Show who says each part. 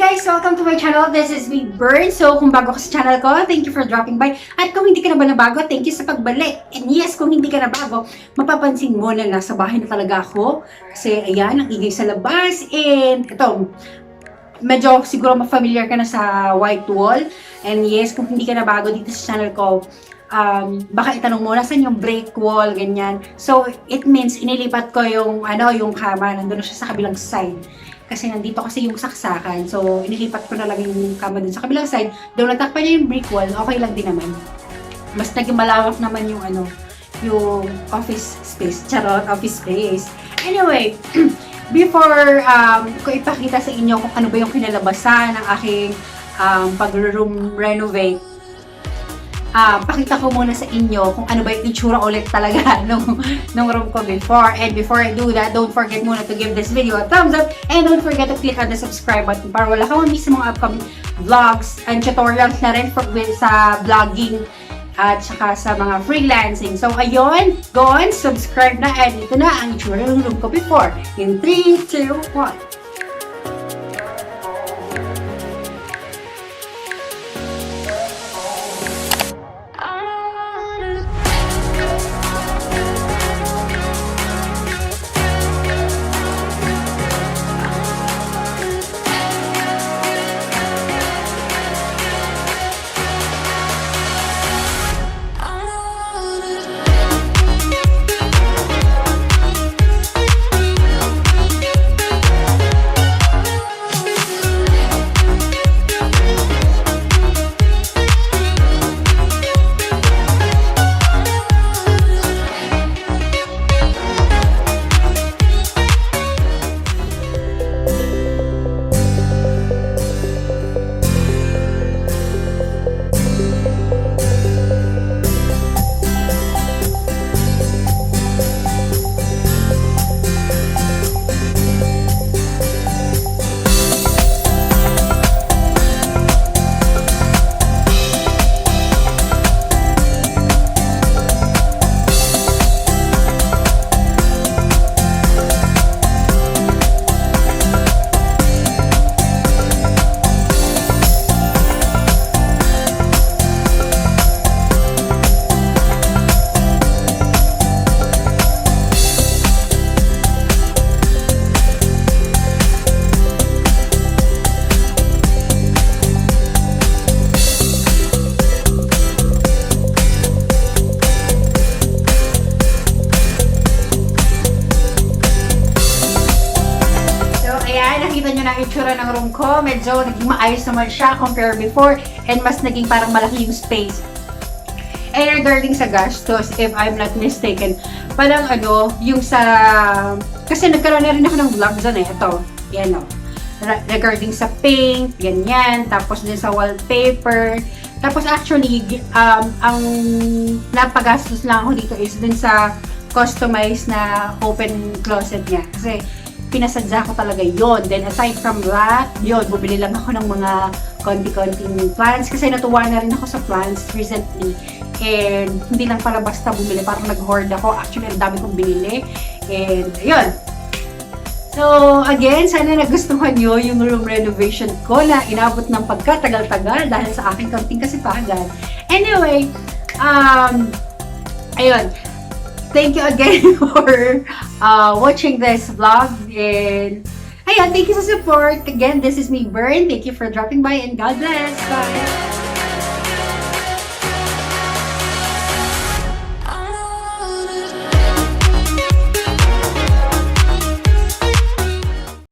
Speaker 1: guys! Welcome to my channel. This is me, BERN. So, kung bago ka sa channel ko, thank you for dropping by. At kung hindi ka na ba nabago, thank you sa pagbalik. And yes, kung hindi ka na bago, mapapansin mo na nasa bahay na talaga ako. Kasi, ayan, ang ingay sa labas. And, ito, medyo siguro ma-familiar ka na sa white wall. And yes, kung hindi ka na bago dito sa channel ko, baka itanong mo, nasan yung break wall, ganyan. So, it means, inilipat ko yung, yung kama, nandun siya sa kabilang side. Kasi nandito kasi yung saksakan. So, inilipat ko na lang yung kama dun sa kabilang side. Doon natakpan niya yung brick wall, okay lang din naman. Mas naging malawak naman yung yung office space. Charot, office space. Anyway, before ko ipakita sa inyo kung ano ba yung kinalabasan ng aking pag-room renovate, pakita ko muna sa inyo kung ano ba yung itsura ulit talaga nung room ko before. And before I do that, don't forget muna to give this video a thumbs up and don't forget to click on the subscribe button para wala kang ma-miss sa mga upcoming vlogs and tutorials na rin sa vlogging at saka sa mga freelancing. So ayun, go on, subscribe na, and ito na ang itsura ng room ko before. In 3, 2, 1. Nakita nyo na ang itsura ng room ko. Medyo naging maayos naman siya compare before, and mas naging parang malaki yung space. And regarding sa gastos, if I'm not mistaken, parang yung sa... Kasi nagkaroon na rin ako ng vlog dyan Ito, yan regarding sa paint, ganyan. Tapos din sa wallpaper. Tapos actually, ang napagastos lang ako dito is dun sa customized na open closet niya. Kasi pinasadya ko talaga yon. Then aside from that, bumili lang ako ng mga konti-konting plants kasi natuwa na rin ako sa plants recently. And hindi lang pala basta bumili, parang nag-hoard ako. Actually, ang dami kong binili. And yun. So again, sana nagustuhan nyo yung room renovation ko na inabot ng pagkatagal-tagal dahil sa aking kaunting kasipagan. Anyway, ayun. Thank you again for watching this vlog, and ayan, thank you sa support. Again, this is me, BERN. Thank you for dropping by, and God bless. Bye!